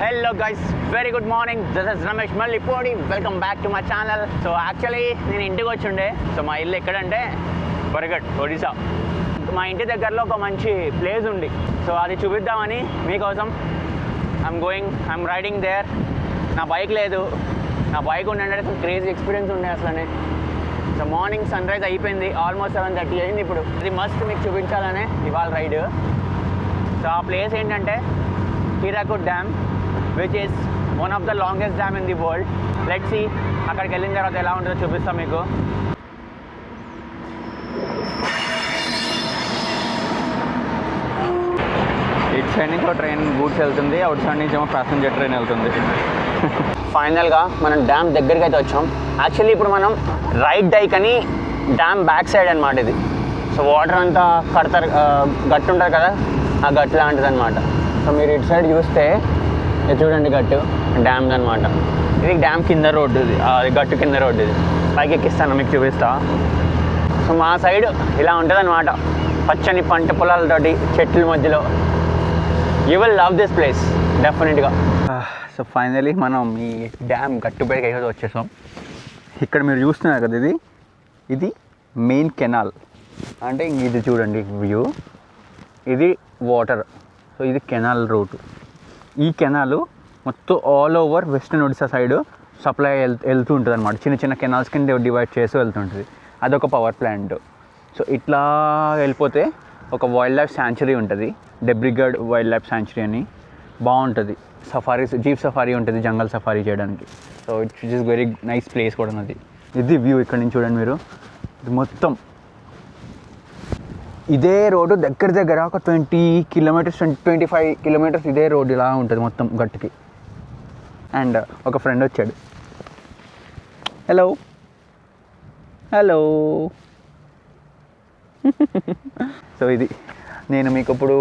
Hello guys, very good morning. This is Ramesh Mallipodi. Welcome back to my channel. So actually నేను ఇంటికి వచ్చుండే. So మా ఇల్లు ఎక్కడంటే బరగడ్, ఒడిశా. మా ఇంటి దగ్గరలో ఒక మంచి ప్లేస్ ఉంది. సో అది చూపిద్దామని మీకోసం ఐఎమ్ రైడింగ్ దేర్. నా బైక్ లేదు. నా బైక్ ఉండే క్రేజీ ఎక్స్పీరియన్స్ ఉండే అసలనే. సో మార్నింగ్ సన్ రైజ్ అయిపోయింది, ఆల్మోస్ట్ 7:30 అయింది ఇప్పుడు. ఇది మస్ట్ మీకు చూపించాలనే ఇవాళ రైడ్. సో ఆ ప్లేస్ ఏంటంటే Hirakud dam, which is one of the longest dam in the world. Let's see అక్కడికి వెళ్ళిన తర్వాత ఎలా ఉంటుందో చూపిస్తాం మీకు. ఇటు సైడ్ నుంచి ఒక ట్రైన్ గూడ్స్ వెళ్తుంది, అవుట్ సైడ్ నుంచి ఏమో ప్యాసింజర్ ట్రైన్ వెళ్తుంది. ఫైనల్గా మనం డ్యామ్ దగ్గరికి అయితే వచ్చాం. యాక్చువల్లీ ఇప్పుడు మనం రైట్ డైక్ అని డ్యామ్ బ్యాక్ సైడ్ అనమాట ఇది. సో వాటర్ అంతా కడతారు, గట్టు ఉంటుంది కదా, ఆ గట్టు లాంటిది అనమాట. సో మీరు ఇటు సైడ్ చూస్తే ఇది చూడండి, గట్టు డ్యామ్ అనమాట. ఇది డ్యామ్ కింద రోడ్డు, ఇది గట్టు కింద రోడ్డు. ఇది పైకి ఎక్కిస్తాను, మీకు చూపిస్తా. సో మా సైడ్ ఇలా ఉంటుంది అనమాట, పచ్చని పంట పొలాలతోటి చెట్ల మధ్యలో. You will love this place డెఫినెట్గా. సో ఫైనలీ మనం ఈ డ్యామ్ గట్టుపైకి అయితే వచ్చేసాం. ఇక్కడ మీరు చూస్తున్నారు కదా, ఇది మెయిన్ కెనాల్. అంటే ఇది చూడండి వ్యూ, ఇది వాటర్. సో ఇది కెనాల్ రూట్. ఈ కెనాల్ మొత్తం all over western Odisha side supply వెళ్తూ ఉంటుంది అనమాట. చిన్న చిన్న కెనాల్స్ కింద డివైడ్ చేస్తూ వెళ్తుంటుంది. అదొక పవర్ ప్లాంట్. సో ఇట్లా వెళ్ళిపోతే ఒక వైల్డ్ లైఫ్ శాంచురీ ఉంటుంది, డెబ్రిగడ్ వైల్డ్ లైఫ్ శాంచురీ అని. బాగుంటుంది, సఫారీస్, జీప్ సఫారీ ఉంటుంది, జంగల్ సఫారీ చేయడానికి. So it's is very nice place కూడా ఉన్నది. ఇది వ్యూ ఇక్కడ నుంచి చూడండి మీరు. ఇది మొత్తం ఇదే రోడ్డు దగ్గర ఒక 20 కిలోమీటర్స్ 25 కిలోమీటర్స్ ఇదే రోడ్డు ఇలా ఉంటుంది మొత్తం గట్టుకి. అండ్ ఒక ఫ్రెండ్ వచ్చాడు. Hello hello. సో ఇది నేను మీకు ఇప్పుడు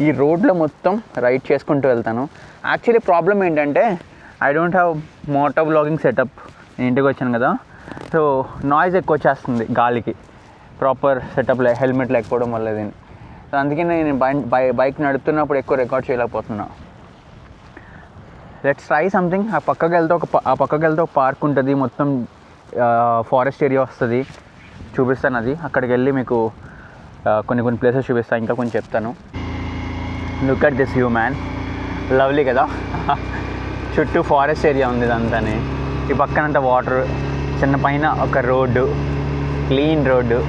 ఈ రోడ్లో మొత్తం రైడ్ చేసుకుంటూ వెళ్తాను. యాక్చువల్లీ ప్రాబ్లం ఏంటంటే I don't have moto vlogging setup. నేను ఇంటికి వచ్చాను కదా, సో నాయిస్ ఎక్కువ వచ్చేస్తుంది గాలికి. ప్రాపర్ సెటప్ హెల్మెట్ లేకపోవడం వల్ల దీన్ని. సో అందుకే నేను బైక్ నడుపుతున్నప్పుడు ఎక్కువ రికార్డ్ చేయలేకపోతున్నా. Let's try something. ఆ పక్కకి వెళ్తే ఒక పార్క్ ఉంటుంది, మొత్తం ఫారెస్ట్ ఏరియా వస్తుంది, చూపిస్తాను అది. అక్కడికి వెళ్ళి మీకు కొన్ని ప్లేసెస్ చూపిస్తాను, ఇంకా కొంచెం చెప్తాను. Look at this view man, lovely కదా. చుట్టూ ఫారెస్ట్ ఏరియా ఉంది ఇదంతానే. ఈ పక్కనంతా వాటర్, చిన్న పైన ఒక road, clean road.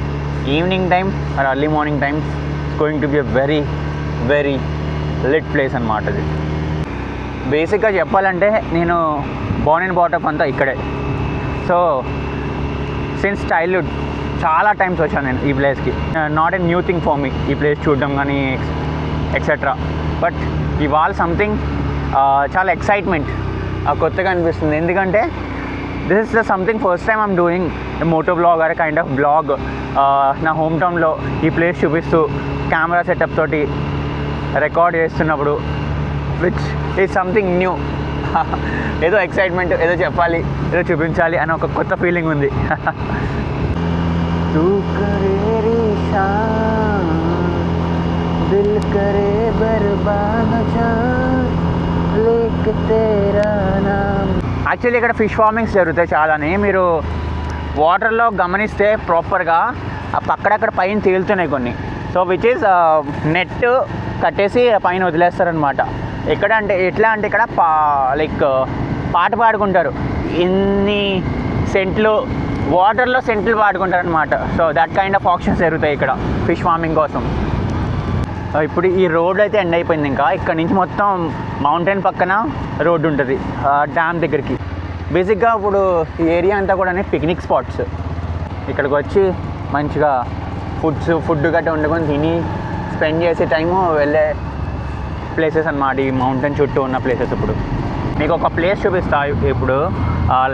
Evening time or early morning time it's going to be a very very lit place అనమాట ఇది. బేసిక్గా చెప్పాలంటే నేను బోర్న్ అండ్ బాటప్ అంతా ఇక్కడే. సో సిన్స్ చైల్డ్హుడ్ చాలా టైమ్స్ వచ్చాను నేను ఈ ప్లేస్కి. Not a new thing for me ఈ ప్లేస్ చూడడం కానీ ఎక్సెట్రా. బట్ ఇవాళ సంథింగ్ చాలా ఎక్సైట్మెంట్, కొత్తగా అనిపిస్తుంది. ఎందుకంటే this is the something first time I'm doing moto vlog or kind of vlog. నా హోమ్ టౌన్లో ఈ ప్లేస్ చూపిస్తూ కెమెరా సెటప్ తోటి రికార్డ్ చేస్తున్నప్పుడు, విచ్ ఈజ్ సంథింగ్ న్యూ. ఏదో ఎక్సైట్మెంట్, ఏదో చెప్పాలి, ఏదో చూపించాలి అని ఒక కొత్త ఫీలింగ్ ఉంది. యాక్చువల్లీ ఇక్కడ ఫిష్ ఫార్మింగ్స్ జరుగుతాయి చాలానే. మీరు వాటర్లో గమనిస్తే ప్రాపర్గా అక్కడక్కడ పైన తేలుతున్నాయి కొన్ని. సో విచ్ ఈజ్ నెట్ కట్టేసి పైన వదిలేస్తారనమాట. ఎట్లా అంటే ఇక్కడ లైక్ పాట పాడుకుంటారు, ఇన్ని సెంట్లు వాటర్లో సెంట్లు పాడుకుంటారు అనమాట. So that kind of options జరుగుతాయి ఇక్కడ ఫిష్ ఫార్మింగ్ కోసం. ఇప్పుడు ఈ రోడ్ అయితే ఎండ్ అయిపోయింది. ఇంకా ఇక్కడ నుంచి మొత్తం మౌంటైన్ పక్కన రోడ్డు ఉంటుంది డ్యామ్ దగ్గరికి. బేసిక్గా ఇప్పుడు ఈ ఏరియా అంతా కూడా పిక్నిక్ స్పాట్స్. ఇక్కడికి వచ్చి మంచిగా ఫుడ్ గట్రా వండుకొని తిని స్పెండ్ చేసే టైము వెళ్ళే ప్లేసెస్ అన్నమాట ఈ మౌంటైన్ చుట్టూ ఉన్న ప్లేసెస్. ఇప్పుడు మీకు ఒక ప్లేస్ చూపిస్తా. ఇప్పుడు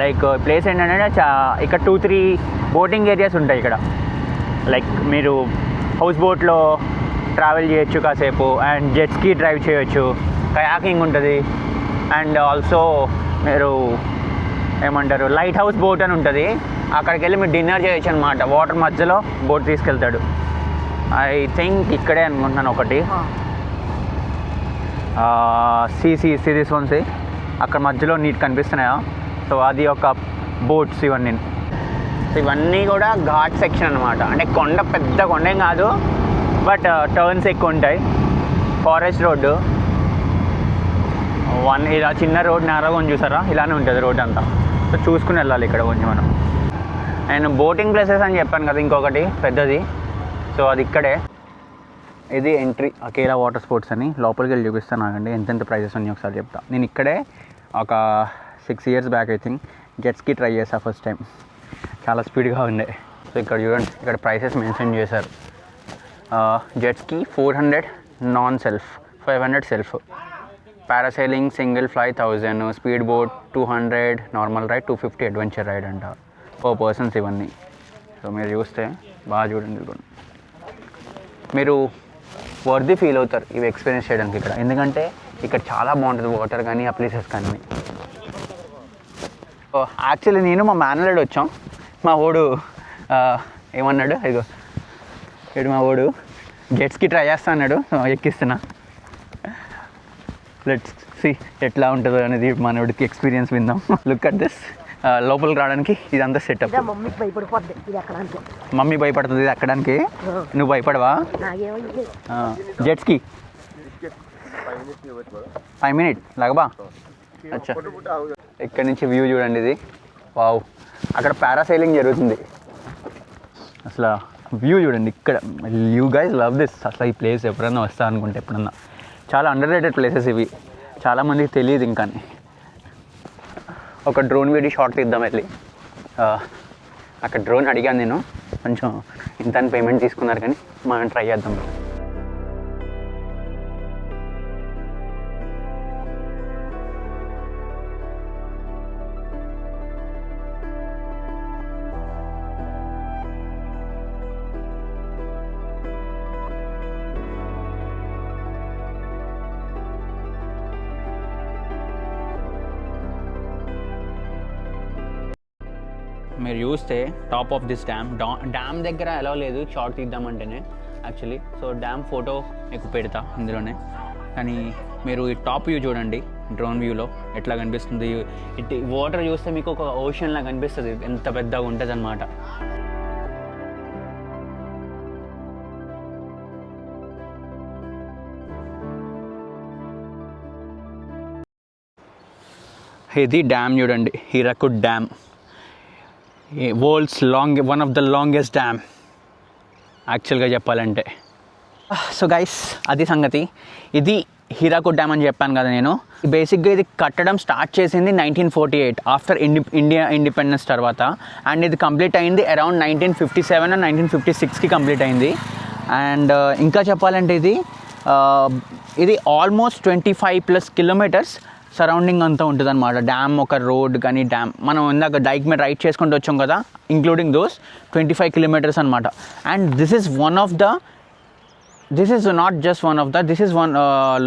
లైక్ ప్లేస్ ఏంటంటే ఇక్కడ 2-3 బోటింగ్ ఏరియాస్ ఉంటాయి ఇక్కడ. లైక్ మీరు హౌస్ బోట్లో ట్రావెల్ చేయొచ్చు కాసేపు, అండ్ జెట్ స్కీ డ్రైవ్ చేయొచ్చు, కయాకింగ్ ఉంటుంది, అండ్ ఆల్సో మీరు ఏమంటారు లైట్ హౌస్ బోట్ అని ఉంటుంది. అక్కడికి వెళ్ళి మీరు డిన్నర్ చేయొచ్చు అనమాట. వాటర్ మధ్యలో బోట్ తీసుకెళ్తాడు. ఐ థింక్ ఇక్కడే అనుకుంటున్నాను ఒకటి. సి దిస్ వన్ సి అక్కడ మధ్యలో నీట్ కనిపిస్తున్నాయా, సో అది ఒక బోట్స్ ఇవన్నీ కూడా ఘాట్ సెక్షన్ అనమాట. అంటే కొండ పెద్ద కొండ ఏం కాదు, బట్ టర్న్స్ ఎక్కువ ఉంటాయి. ఫారెస్ట్ రోడ్డు ఇలా చిన్న రోడ్ నేరగా చూసారా, ఇలానే ఉంటుంది రోడ్ అంతా. సో చూసుకుని వెళ్ళాలి ఇక్కడ కొంచెం మనం. అండ్ బోటింగ్ ప్లేసెస్ అని చెప్పాను కదా ఇంకొకటి పెద్దది, సో అది ఇక్కడే. ఇది ఎంట్రీ అకేలా వాటర్ స్పోర్ట్స్ అని. లోపలికి వెళ్ళి చూపిస్తాను నాకండి ఎంతెంత ప్రైజెస్ ఉన్నాయి ఒకసారి చెప్తా. నేను ఇక్కడే ఒక 6 years back I think jet ski try చేసా ఫస్ట్ టైం. చాలా స్పీడ్గా ఉండే. సో ఇక్కడ చూడండి, ఇక్కడ ప్రైసెస్ మెన్షన్ చేశారు. Jet ski 400 non self, 500 self. Parasailing single fly 1000, speed boat 200, normal ride 250, adventure ride అంట. 4 persons ఇవన్నీ. సో మీరు చూస్తే బాగా చూడండి, మీరు వర్ది ఫీల్ అవుతారు ఇవి ఎక్స్పీరియన్స్ చేయడానికి ఇక్కడ. ఎందుకంటే ఇక్కడ చాలా బాగుంటుంది వాటర్ కానీ ఆ ప్లేసెస్ కానీ. యాక్చువల్లీ నేను మా మేనల్డ్ వచ్చాం. మా ఓడు ఏమన్నాడు, ఇదిగో ఇడు మా ఓడు జెట్స్కి ట్రై చేస్తా అన్నాడు. ఎక్కిస్తున్నా, లెట్స్ సీ ఎట్లా ఉంటుందో అనేది మనోడికి ఎక్స్పీరియన్స్ విందాం. Look at this. లోపలికి రావడానికి ఇదంతా సెటప్. మమ్మీ భయపడుతుంది ఇది ఎక్కడానికి, నువ్వు భయపడవా? Jet ski 5 minutes లాగబా. అచ్చా, ఇక్కడ నుంచి వ్యూ చూడండి ఇది. వావ్, అక్కడ పారాసైలింగ్ జరుగుతుంది. అసలు వ్యూ చూడండి ఇక్కడ. You guys love this. అసలు ఈ ప్లేస్ ఎప్పుడన్నా వస్తా అనుకుంటే ఎప్పుడన్నా. చాలా అండర్ రేటెడ్ ప్లేసెస్ ఇవి, చాలామందికి తెలియదు ఇంకా. ఒక డ్రోన్ వీడియో షార్ట్ తీద్దాం వెళ్ళి. అక్కడ డ్రోన్ అడిగాను నేను, కొంచెం ఇంత పేమెంట్ తీసుకున్నారు కానీ మనం ట్రై చేద్దాం. మీరు చూస్తే టాప్ ఆఫ్ దిస్ డ్యామ్ దగ్గర ఎలా లేదు షార్ట్ తీద్దామంటేనే యాక్చువల్లీ. సో డ్యామ్ ఫోటో మీకు పెడతా ఇందులోనే. కానీ మీరు ఈ టాప్ వ్యూ చూడండి డ్రోన్ వ్యూలో ఎట్లా కనిపిస్తుంది. ఇటు వాటర్ చూస్తే మీకు ఒక ఓషన్లా కనిపిస్తుంది, ఎంత పెద్దగా ఉంటుంది అన్నమాట. ఇది డ్యామ్ చూడండి, Hirakud dam. World's one of the longest dam యాక్చువల్గా చెప్పాలంటే. సో గైస్, అది సంగతి. ఇది హీరాకుడ్ డ్యామ్ అని చెప్పాను కదా నేను. బేసిక్గా ఇది కట్టడం స్టార్ట్ చేసింది 1948 ఆఫ్టర్ ఇండియా ఇండిపెండెన్స్ తర్వాత. అండ్ ఇది కంప్లీట్ అయింది అరౌండ్ 1957 అండ్ 1956కి కంప్లీట్ అయింది. అండ్ ఇంకా చెప్పాలంటే ఇది ఆల్మోస్ట్ 25+ kilometers సరౌండింగ్ అంతా ఉంటుంది అనమాట. డ్యామ్ ఒక రోడ్ కానీ డ్యామ్ మనం ఇందాక డైక్ మీద రైడ్ చేసుకుంటూ వచ్చాం కదా, ఇంక్లూడింగ్ దోస్ 25 kilometers అనమాట. And this is not just one of the, this is one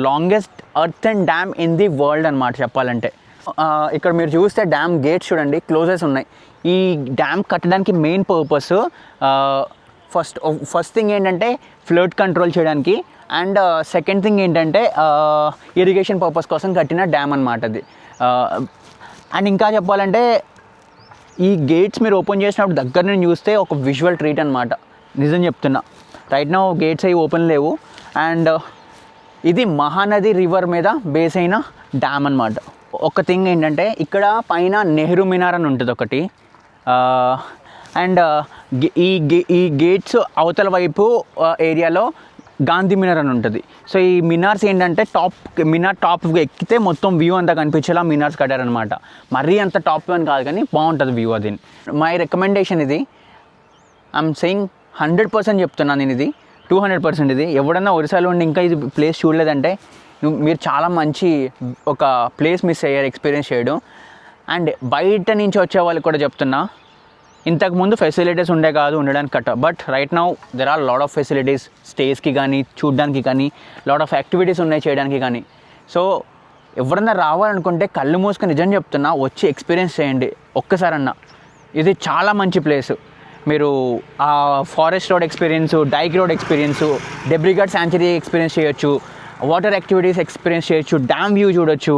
longest earthen dam in the world అనమాట చెప్పాలంటే. ఇక్కడ మీరు చూస్తే డ్యామ్ గేట్స్ చూడండి క్లోజెస్ ఉన్నాయి. ఈ డ్యామ్ కట్టడానికి మెయిన్ పర్పస్ ఫస్ట్ థింగ్ ఏంటంటే ఫ్లడ్ కంట్రోల్ చేయడానికి. అండ్ సెకండ్ థింగ్ ఏంటంటే ఇరిగేషన్ పర్పస్ కోసం కట్టిన డ్యామ్ అనమాట అది. అండ్ ఇంకా చెప్పాలంటే ఈ గేట్స్ మీరు ఓపెన్ చేసినప్పుడు దగ్గర నుంచి చూస్తే ఒక విజువల్ ట్రీట్ అనమాట, నిజం చెప్తున్నా. రైట్ నౌ గేట్స్ అవి ఓపెన్ లేవు. అండ్ ఇది మహానది రివర్ మీద బేస్ అయిన డ్యామ్ అనమాట. ఒక థింగ్ ఏంటంటే ఇక్కడ పైన నెహ్రూ మినార్ అని ఉంటుంది ఒకటి. అండ్ ఈ గేట్స్ అవతల వైపు ఏరియాలో గాంధీ మినార్ అని ఉంటుంది. సో ఈ మినార్స్ ఏంటంటే మినార్ టాప్ ఎక్కితే మొత్తం వ్యూ అంతా కనిపించేలా మినార్స్ కట్టారనమాట. మరీ అంత టాప్ వ్యూ అని కాదు కానీ బాగుంటుంది వ్యూ. అది మై రికమెండేషన్. ఇది ఐఎమ్ సెయింగ్ 100% చెప్తున్నాను నేను, ఇది 200% ఇది. ఎవడన్నా ఒరిస్సాలో ఉండి ఇంకా ఇది ప్లేస్ చూడలేదంటే మీరు చాలా మంచి ఒక ప్లేస్ మిస్ అయ్యారు ఎక్స్పీరియన్స్ చేయడం. అండ్ బయట నుంచి వచ్చే వాళ్ళకి కూడా చెప్తున్నా, ఇంతకుముందు ఫెసిలిటీస్ ఉండే కాదు ఉండడానికి కట్ట, but right now there are lot of facilities స్టేస్కి కానీ చూడడానికి కానీ, లాట్ ఆఫ్ యాక్టివిటీస్ ఉన్నాయి చేయడానికి కానీ. సో ఎవరన్నా రావాలనుకుంటే కళ్ళు మూసుకొని నిజం చెప్తున్నా వచ్చి ఎక్స్పీరియన్స్ చేయండి ఒక్కసారన్నా. ఇది చాలా మంచి ప్లేసు. మీరు forest road experience, dyke road experience, Debrigarh sanctuary experience చేయొచ్చు. వాటర్ యాక్టివిటీస్ ఎక్స్పీరియన్స్ చేయొచ్చు, డ్యామ్ వ్యూ చూడొచ్చు.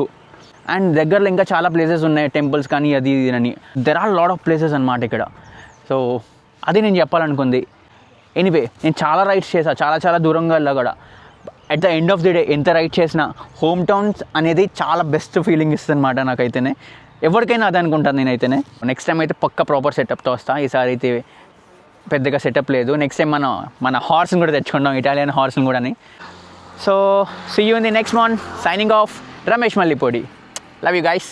అండ్ దగ్గరలో ఇంకా చాలా ప్లేసెస్ ఉన్నాయి, టెంపుల్స్ కానీ అది ఇది అని. There are lot of places అనమాట ఇక్కడ. సో అది నేను చెప్పాలనుకుంది. ఎనీవే నేను చాలా రైడ్స్ చేశాను, చాలా దూరంగా వెళ్ళా కూడా. At the end of the day ఎంత రైడ్ చేసినా హోమ్ టౌన్స్ అనేది చాలా బెస్ట్ ఫీలింగ్ ఇస్తుంది అనమాట నాకైతేనే. ఎవరికైనా అదే అనుకుంటాను నేనైతేనే. నెక్స్ట్ టైం అయితే పక్క ప్రాపర్ సెటప్తో వస్తా. ఈసారి అయితే పెద్దగా సెటప్ లేదు. నెక్స్ట్ టైం మన హార్స్ని కూడా తెచ్చుకుంటాం, ఇటాలియన్ హార్స్ని కూడా. So see you in the next one. Signing off, Ramesh Mallipudi. Love you guys.